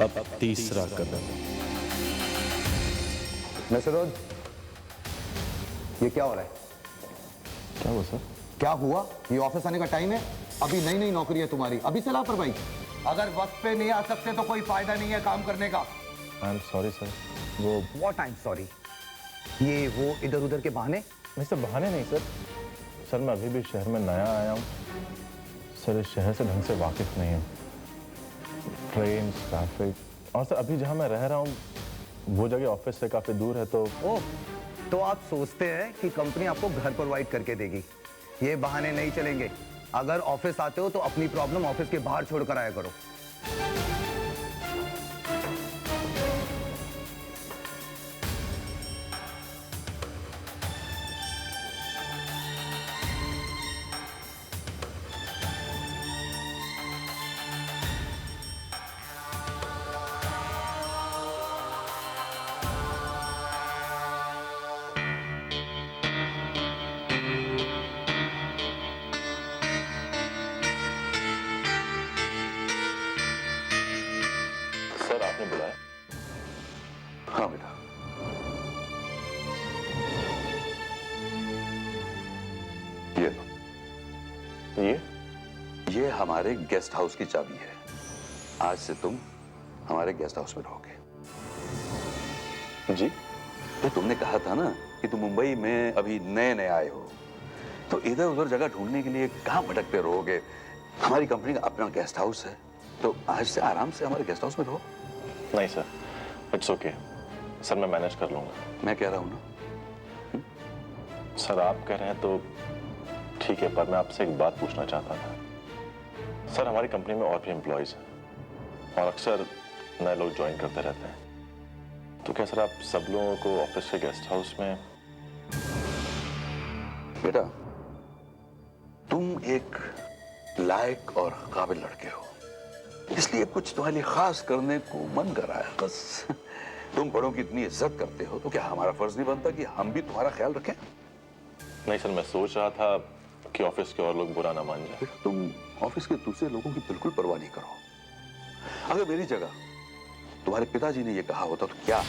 अब तीसरा कदम। नसरुद्दीन, ये क्या हो रहा है? क्या हुआ सर? क्या हुआ? ये ऑफिस आने का टाइम है? अभी नई नई नौकरी है तुम्हारी, अभी से लापरवाही। अगर वक्त पे नहीं आ सकते तो कोई फायदा नहीं है काम करने का। I am sorry sir. वो व्हाट आई एम सॉरी? ये वो इधर उधर के बहाने? नहीं सर, बहाने नहीं सर। सर मैं अभी भी शहर में नया आया हूँ सर, इस शहर से ढंग से वाकिफ नहीं हूँ। ट्रेन, ट्रैफिक, और सर अभी जहाँ मैं रह रहा हूँ वो जगह ऑफिस से काफी दूर है। तो ओह, तो आप सोचते हैं कि कंपनी आपको घर प्रोवाइड करके देगी? ये बहाने नहीं चलेंगे। अगर ऑफिस आते हो तो अपनी प्रॉब्लम ऑफिस के बाहर छोड़कर आया करो। सर आपने बुलाया? हाँ बेटा, ये लो। ये हमारे गेस्ट हाउस की चाबी है। आज से तुम हमारे गेस्ट हाउस में रहोगे। जी? तो तुमने कहा था ना कि तुम मुंबई में अभी नए नए आए हो, तो इधर उधर जगह ढूंढने के लिए कहाँ भटकते रहोगे? हमारी कंपनी का अपना गेस्ट हाउस है, तो आज से आराम से हमारे गेस्ट हाउस में रहो। नहीं सर, इट्स ओके सर, मैं मैनेज कर लूंगा। मैं कह रहा हूं ना। सर आप कह रहे हैं तो ठीक है, पर मैं आपसे एक बात पूछना चाहता था। सर हमारी कंपनी में और भी एम्प्लॉयज हैं और अक्सर नए लोग ज्वाइन करते रहते हैं, तो क्या सर आप सब लोगों को ऑफिस के गेस्ट हाउस में? बेटा, तुम एक लायक और काबिल लड़के हो, इसलिए कुछ तुम्हारे लिए खास करने को मन कर रहा है बस। तुम बड़ों की इतनी इज्जत करते हो तो क्या हमारा फर्ज नहीं बनता कि हम भी तुम्हारा ख्याल रखें? नहीं सर, मैं सोच रहा था कि ऑफिस के और लोग बुरा ना मान जाए। बेटा, तुम ऑफिस के दूसरे लोगों की बिल्कुल परवाह नहीं करो। अगर मेरी जगह तुम्हारे पिताजी ने यह कहा होता तो क्या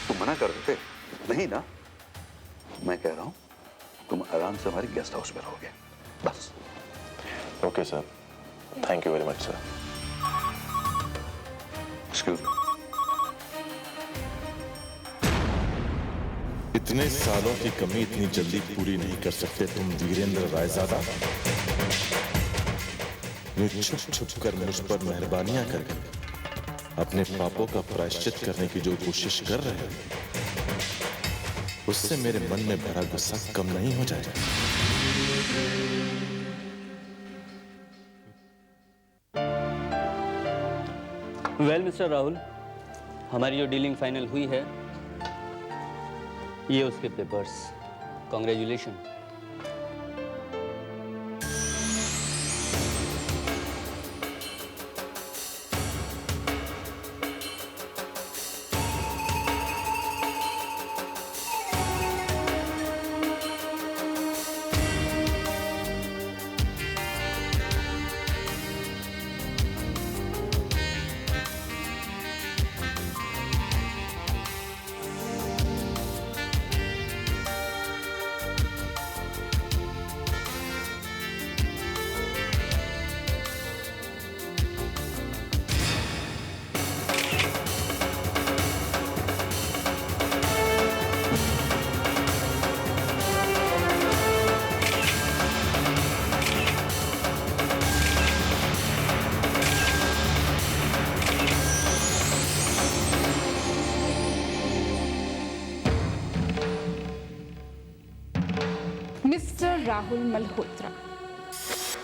तुम मना कर देते? नहीं ना। मैं कह रहा हूं तुम आराम से हमारे गेस्ट हाउस में रहोगे बस। Okay sir, thank you very much sir. Excuse me. इतने सालों की कमी इतनी जल्दी पूरी नहीं कर सकते तुम वीरेंद्र रायजादा। ये छुप छुप कर मुझ पर मेहरबानियां कर अपने पापों का प्रायश्चित करने की जो कोशिश कर रहे हैं, उससे मेरे मन में भरा गुस्सा कम नहीं हो जाएगा। वेल मिस्टर राहुल, हमारी जो डीलिंग फाइनल हुई है, ये उसके papers. Congratulation. Mister Rahul Malhotra,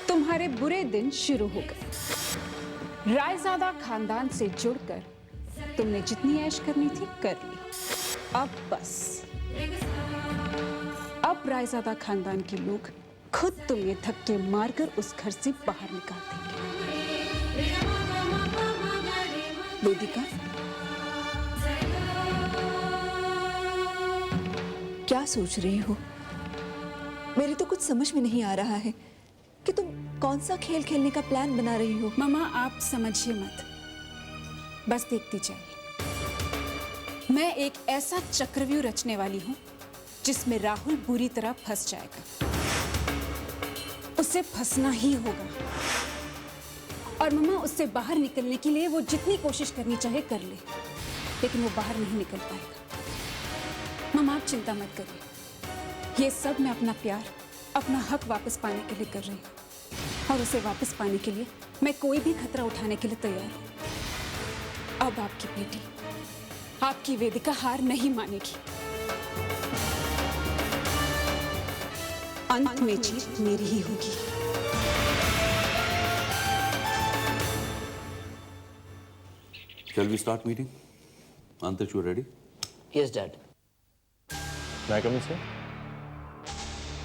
तुम्हारे बुरे दिन शुरू हो गए। रायजादा खानदान से जुड़कर तुमने जितनी ऐश करनी थी कर ली। अब बस, अब रायजादा खानदान के लोग खुद तुम्हें धक्के मारकर उस घर से बाहर निकाल देंगे। वेदिका, क्या सोच रही हो? मेरी तो कुछ समझ में नहीं आ रहा है कि तुम कौन सा खेल खेलने का प्लान बना रही हो। मामा आप समझिए मत, बस देखती जाइए। मैं एक ऐसा चक्रव्यूह रचने वाली हूं जिसमें राहुल बुरी तरह फंस जाएगा। उसे फंसना ही होगा और मम्मा उससे बाहर निकलने के लिए वो जितनी कोशिश करनी चाहे कर ले, लेकिन वो बाहर नहीं निकल पाएगा। मम्मा आप चिंता मत करिए, ये सब मैं अपना प्यार, अपना हक वापस पाने के लिए कर रही हूँ और उसे वापस पाने के लिए मैं कोई भी खतरा उठाने के लिए तैयार हूँ। अब आपकी बेटी, आपकी वेदिका हार नहीं मानेगी। अंत में जीत मेरी ही होगी। Shall we start meeting? Antarsh, you ready? Yes, Dad. May I come in, sir?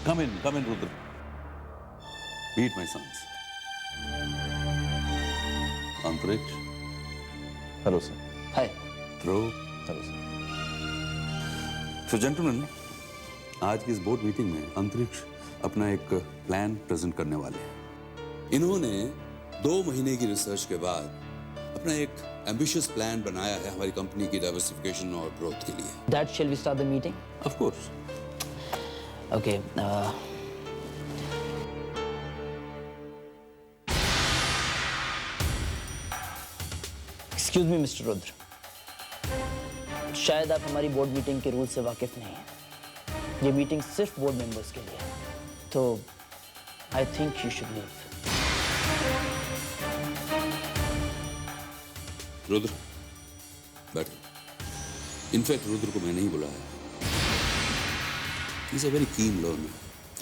Come in, Rudra. Meet my sons. Antarsh, Hello, sir. Hi. Dhruv. Hello, sir. So, gentlemen, आज की इस बोर्ड मीटिंग में अंतरिक्ष अपना एक plan present करने वाले हैं। इन्होंने 2 महीने की रिसर्च के बाद अपना एक एम्बिशियस प्लान बनाया है हमारी कंपनी की डाइवर्सिफिकेशन और ग्रोथ के लिए। Dad, shall we start the meeting? Of course. Okay. Excuse me, Mr. Rudra. शायद आप हमारी बोर्ड मीटिंग के रूल से वाकिफ नहीं हैं। ये मीटिंग सिर्फ बोर्ड मेंबर्स के लिए है, तो I think you should leave. Rudra, बैठो। इनफैक्ट रुद्र को मैंने ही बुलाया। He is a very keen learner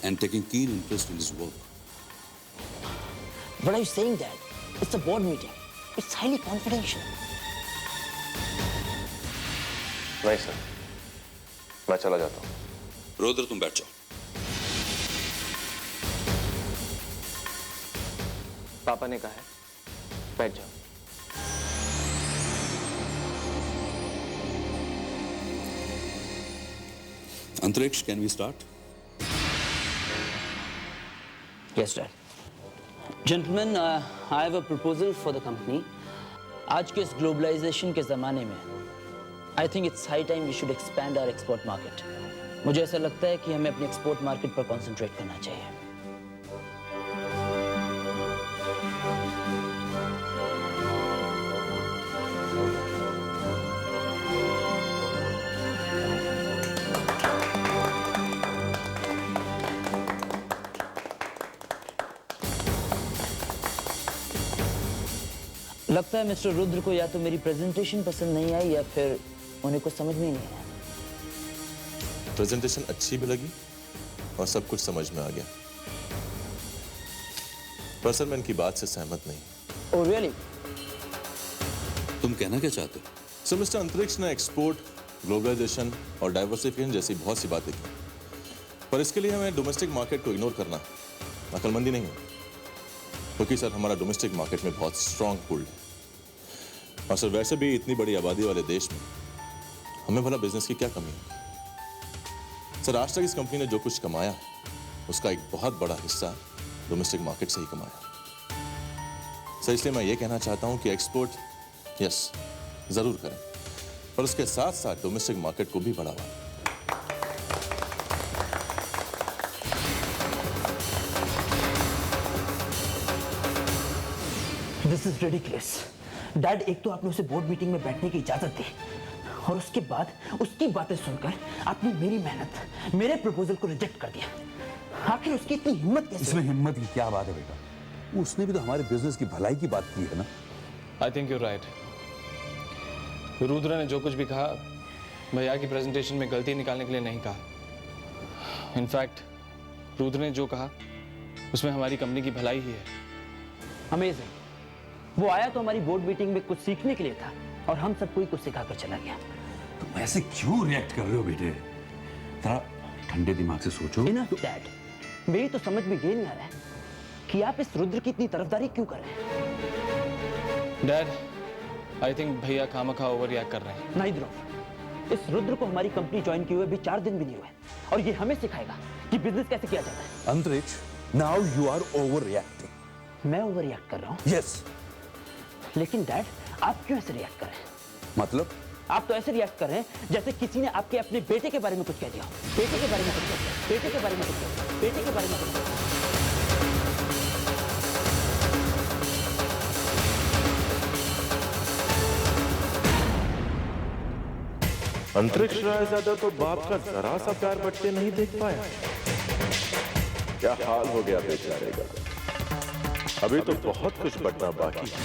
and taking keen interest in his work. What are you saying, Dad? It's a board meeting. It's highly confidential. नहीं sir, मैं चला जाता हूँ। रुद्र, तुम बैठ जाओ। पापा ने कहा है बैठ जाओ। Antariksh, can we start? Yes, Dad. Gentlemen, I have a proposal for the company. आज के इस ग्लोबलाइजेशन के ज़माने में I think it's high time we should expand our export market. मुझे ऐसा लगता है कि हमें अपने एक्सपोर्ट मार्केट पर कंसंट्रेट करना चाहिए। लगता है मिस्टर रुद्र को या तो मेरी प्रेजेंटेशन पसंद नहीं आई या फिर उन्हें कुछ समझ में ही नहीं आया। प्रेजेंटेशन अच्छी भी लगी और सब कुछ समझ में आ गया, पर सर मैं इनकी बात से सहमत नहीं। Oh, really? तुम कहना क्या चाहते हो? सर मिस्टर अंतरिक्ष ने एक्सपोर्ट, ग्लोबलाइजेशन और डाइवर्सिफिकेशन जैसी बहुत सी बातें की, पर इसके लिए हमें डोमेस्टिक मार्केट को इग्नोर करना अक्लमंदी नहीं है, क्योंकि सर हमारा डोमेस्टिक मार्केट में बहुत स्ट्रांग पुल है। और सर वैसे भी इतनी बड़ी आबादी वाले देश में हमें भला बिजनेस की क्या कमी है? सर आज तक इस कंपनी ने जो कुछ कमाया है उसका एक बहुत बड़ा हिस्सा डोमेस्टिक मार्केट से ही कमाया। सर इसलिए मैं ये कहना चाहता हूं कि एक्सपोर्ट यस जरूर करें, पर उसके साथ साथ डोमेस्टिक मार्केट को भी बढ़ावा। This is ridiculous. डैड, एक तो आपने उसे बोर्ड मीटिंग में बैठने की इजाजत दी और उसके बाद उसकी बातें सुनकर आपने मेरी मेहनत, मेरे प्रपोजल को रिजेक्ट कर दिया। आखिर उसकी इतनी हिम्मत कैसे? इसमें हिम्मत की क्या बात है बेटा? उसने भी तो हमारे बिजनेस की भलाई की बात की है ना। I think you right. Rudra ने जो कुछ भी कहा भैया की प्रेजेंटेशन में गलती निकालने के लिए नहीं कहा। इनफैक्ट रुद्र ने जो कहा उसमें हमारी कंपनी की भलाई ही है। अमेजिंग। वो आया तो हमारी बोर्ड मीटिंग में कुछ सीखने के लिए था और हम सबको ही कुछ सिखाकर चला गया। तुम ऐसे क्यों रिएक्ट कर रहे हो बेटे? थोड़ा ठंडे दिमाग से सोचो। इनफ डैड, मेरी तो समझ में ये नहीं आ रहा है कि आप इस रुद्र की इतनी तरफदारी क्यों कर रहे हैं। डैड, आई थिंक भैया खामखा ओवर रिएक्ट कर रहे हैं। नहीं ध्रुव, इस रुद्र को हमारी कंपनी ज्वाइन किए हुए भी 4 दिन भी नहीं हुए और ये हमें सिखाएगा कि बिजनेस कैसे किया जाता है। Antariksh, now you are overreacting. मैं ओवर रिएक्ट कर रहा हूँ? यस। लेकिन डैड, आप क्यों ऐसे रिएक्ट कर रहे हैं? मतलब? आप तो ऐसे रिएक्ट कर रहे हैं जैसे किसी ने आपके अपने बेटे के बारे में कुछ कह दिया। बेटे के बारे में कुछ कह दिया, बेटे के बारे में कुछ कह दिया, बेटे के बारे में कुछ कह दिया। अंतरिक्ष रायजादा तो बाप का जरा सा प्यार बटते नहीं देख पाया। क्या हाल हो गया बेचारे का। अभी तो बहुत कुछ बटना बाकी है।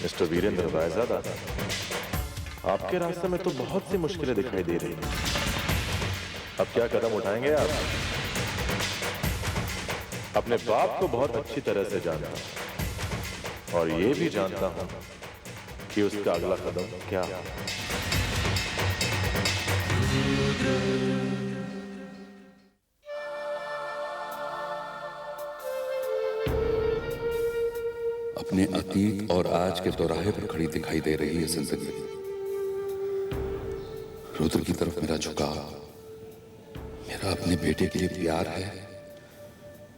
मिस्टर वीरेंद्र रायजादा, आपके रास्ते में तो बहुत सी मुश्किलें दिखाई दे रही हैं। अब क्या कदम उठाएंगे आप? अपने बाप को बहुत अच्छी तरह से जानता हूं और ये भी जानता हूं कि उसका अगला कदम क्या है। अपने अतीत और आज के दोराहे पर खड़ी दिखाई दे रही है जिंदगी। रुद्र की तरफ मेरा झुकाव मेरा अपने बेटे के लिए प्यार है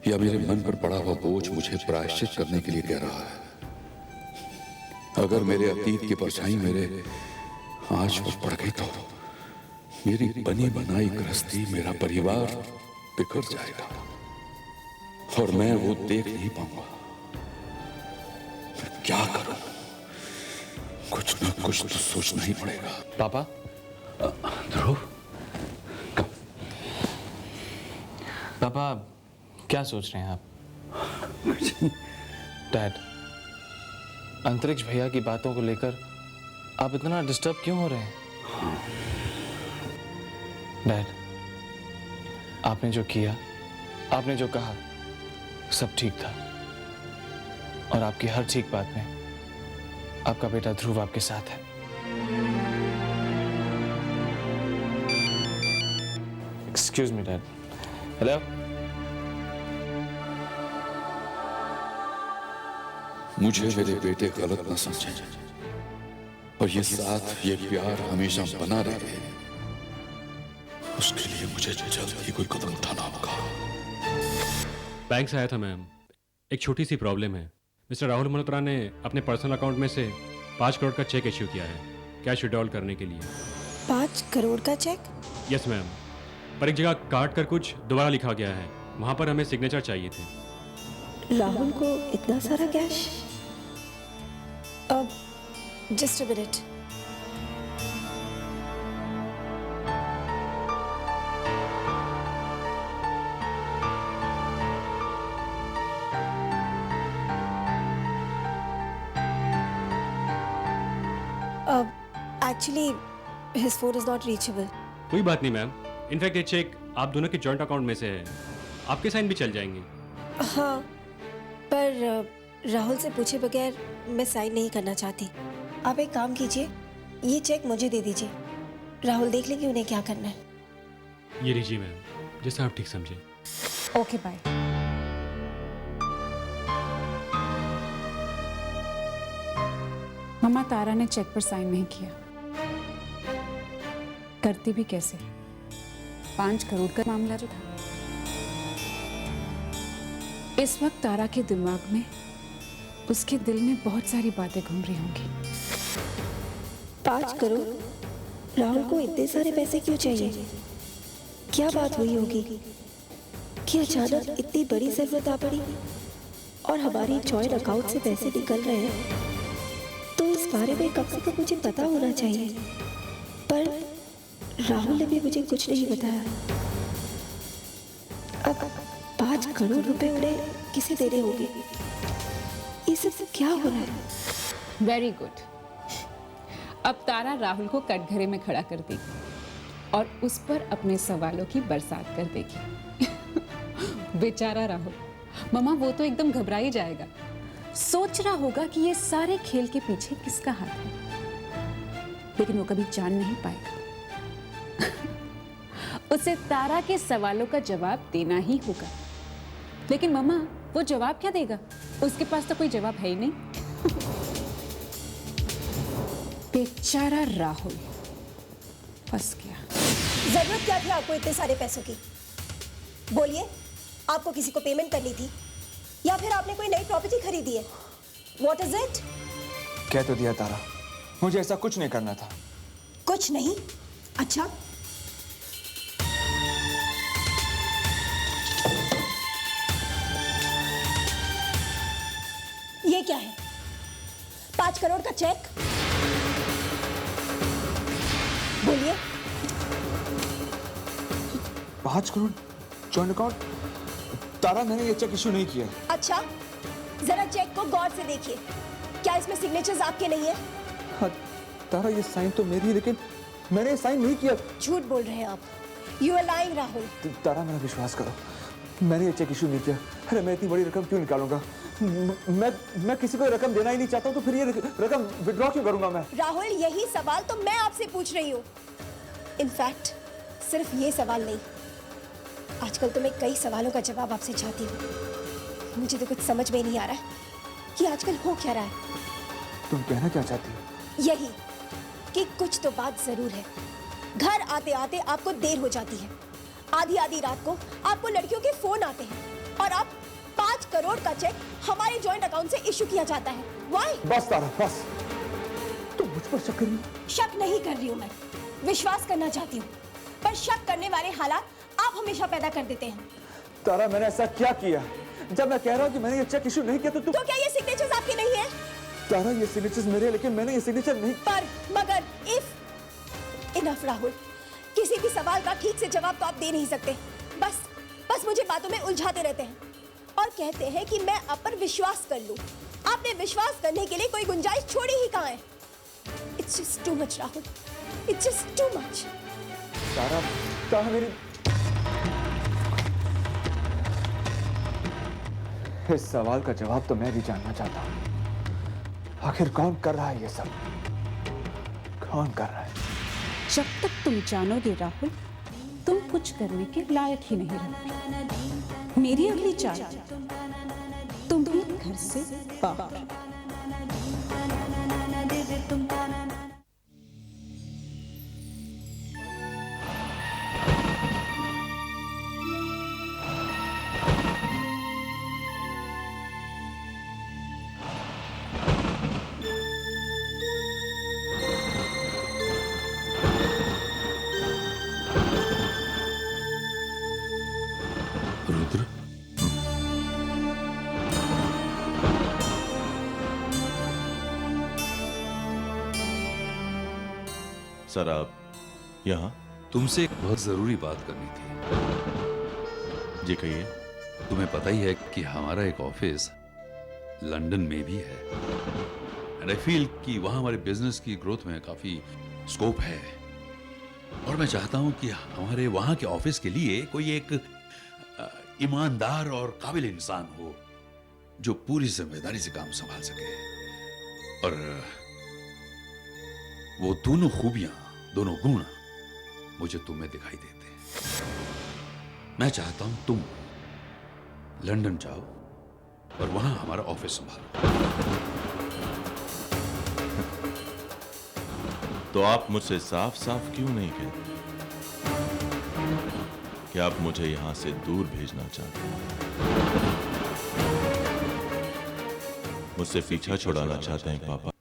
या मेरे मन पर पड़ा हुआ बोझ मुझे प्रायश्चित करने के लिए कह रहा है? अगर मेरे अतीत की परछाई मेरे आज पर पड़ गई तो मेरी बनी बनाई गृहस्थी, मेरा परिवार बिखर जाएगा और मैं वो देख नहीं पाऊंगा। मैं क्या करूं? कुछ ना कुछ तो सोचना ही पड़ेगा। पापा, ध्रुव, पापा क्या सोच रहे हैं आप? डैड, अंतरिक्ष भैया की बातों को लेकर आप इतना डिस्टर्ब क्यों हो रहे हैं? डैड, आपने जो किया, आपने जो कहा, सब ठीक था और आपकी हर ठीक बात में आपका बेटा ध्रुव आपके साथ है। Excuse me dad. हेलो। मुझे मेरे बेटे गलत न समझे और ये साथ, ये प्यार हमेशा बना रहे, उसके लिए मुझे जल्द ही कोई कदम उठाना होगा। बैंक से आया था मैम, एक छोटी सी प्रॉब्लम है। मिस्टर राहुल मल्होत्रा ने अपने पर्सनल अकाउंट में से 5 करोड़ का चेक इश्यू किया है कैश विड्रॉल करने के लिए। 5 करोड़ का चेक? यस मैम, पर एक जगह काट कर कुछ दोबारा लिखा गया है, वहाँ पर हमें सिग्नेचर चाहिए थे। राहुल को इतना सारा कैश? अब just a minute. Actually his phone is not reachable. कोई बात नहीं मैम, इनफैक्ट ये चेक आप दोनों के जॉइंट अकाउंट में से है, आपके साइन भी चल जाएंगे। हाँ, पर राहुल से पूछे बगैर मैं साइन नहीं करना चाहती। आप एक काम कीजिए, ये चेक मुझे दे दीजिए, राहुल देख लेंगे उन्हें क्या करना है। ये लीजिए मैम, जैसा आप ठीक समझे। Okay bye. मम्मा, तारा ने चेक पर साइन नहीं किया। करती भी कैसे? 5 करोड़ का मामला जो था। इस वक्त तारा के दिमाग में, उसके दिल में बहुत सारी बातें घूम रही होंगी। 5 करोड़? राहुल को इतने सारे पैसे क्यों चाहिए? क्या बात हुई होगी कि अचानक इतनी बड़ी जरूरत आ पड़ी और हमारी जॉइंट अकाउंट से पैसे निकल रहे हैं? तो इस बारे में कम से कम मुझे पता होना चाहिए, पर राहुल ने भी मुझे कुछ नहीं बताया। अब 5 करोड़ रुपए उन्हें किसे देने होंगे? ये सब क्या हो रहा है? Very good. अब तारा राहुल को कटघरे में खड़ा कर देगी और उस पर अपने सवालों की बरसात कर देगी। बेचारा राहुल, मम्मा वो तो एकदम घबरा ही जाएगा। सोच रहा होगा कि ये सारे खेल के पीछे किसका हाथ है, लेकिन वो कभी जान नहीं पाएगा। उसे तारा के सवालों का जवाब देना ही होगा। लेकिन मम्मा, वो जवाब क्या देगा? उसके पास तो कोई जवाब है ही नहीं। बेचारा राहुल, फंस गया। जरूरत क्या थी आपको इतने सारे पैसों की? बोलिए, आपको किसी को पेमेंट करनी थी या फिर आपने कोई नई प्रॉपर्टी खरीदी है? What is it? कह तो दिया तारा, मुझे ऐसा कुछ नहीं करना था। कुछ नहीं? अच्छा, ये क्या है? 5 करोड़ का चेक? बोलिए। 5 करोड़ जॉइंट अकाउंट? तारा, मैंने ये चेक इशू नहीं किया। अच्छा, जरा चेक को गौर से देखिए। क्या इसमें सिग्नेचर्स आपके नहीं है? हाँ, तारा, ये साइन तो मेरी है, लेकिन मैंने ये साइन नहीं किया। झूठ बोल रहे हैं आप। You are lying Rahul. Tara, मेरा विश्वास करो, मैंने ये चेक इशू नहीं किया। अरे मैं इतनी बड़ी रकम क्यों निकालूंगा? मैं किसी को रकम देना ही नहीं चाहता हूं, तो फिर ये रकम विड्रॉ क्यों करूंगा मैं? राहुल, यही सवाल तो मैं आपसे पूछ रही हूँ। इनफैक्ट सिर्फ ये सवाल नहीं, आजकल तो मैं कई सवालों का जवाब आपसे चाहती हूँ। मुझे तो कुछ समझ में नहीं आ रहा है कि आजकल हो क्या रहा है। तुम कहना क्या चाहती हो? यही कि कुछ तो बात जरूर है। घर आते आते आपको देर हो जाती है, आधी आधी रात को आपको लड़कियों के फोन आते हैं और आप 5 करोड़ का चेक हमारे जॉइंट अकाउंट से इशू किया जाता है। Why? बस तारा, बस। तुम मुझ पर शक कर रही हो? शक नहीं कर रही हूँ मैं, विश्वास करना चाहती हूँ। पर शक करने वाले हालात आप हमेशा पैदा कर देते हैं। तारा, मैंने ऐसा क्या किया? जब मैं कह रहा हूँ कि मैंने ये चेक इशू नहीं किया तो तुम... तो क्या ये सिग्नेचर्स आपके नहीं है? तारा, ये सिग्नेचर्स मेरे हैं, लेकिन मैंने ये सिग्नेचर नहीं... पर, मगर, इफ... इनफ राहुल, किसी भी सवाल का ठीक से जवाब तो आप दे नहीं सकते। बस मुझे बातों में उलझाते रहते हैं और कहते हैं कि मैं आप पर विश्वास कर लूं। आपने विश्वास करने के लिए कोई गुंजाइश छोड़ी ही कहाँ है? It's just too much, Rahul. It's just too much। तारा, मेरी... इस सवाल का जवाब तो मैं भी जानना चाहता हूँ। आखिर कौन कर रहा है ये सब? कौन कर रहा है? जब तक तुम जानोगे राहुल, तुम कुछ करने के लायक ही नहीं रहोगे। मेरी अगली चाल, तुम भी घर से बाहर। रुद्र, सर, आप यहाँ? तुमसे एक बहुत जरूरी बात करनी थी। जी कहिए। तुम्हें पता ही है कि हमारा एक ऑफिस लंदन में भी है, एंड आई फील कि वहां हमारे बिजनेस की ग्रोथ में काफी स्कोप है, और मैं चाहता हूं कि हमारे वहां के ऑफिस के लिए कोई एक ईमानदार और काबिल इंसान हो जो पूरी जिम्मेदारी से काम संभाल सके। और वो दोनों खूबियां, दोनों गुण मुझे तुम में दिखाई देते हैं। मैं चाहता हूं तुम लंदन जाओ और वहां हमारा ऑफिस संभालो। तो आप मुझसे साफ साफ क्यों नहीं कहते कि आप मुझे यहां से दूर भेजना चाहते हैं? मुझसे पीछा छुड़ाना चाहते हैं पापा?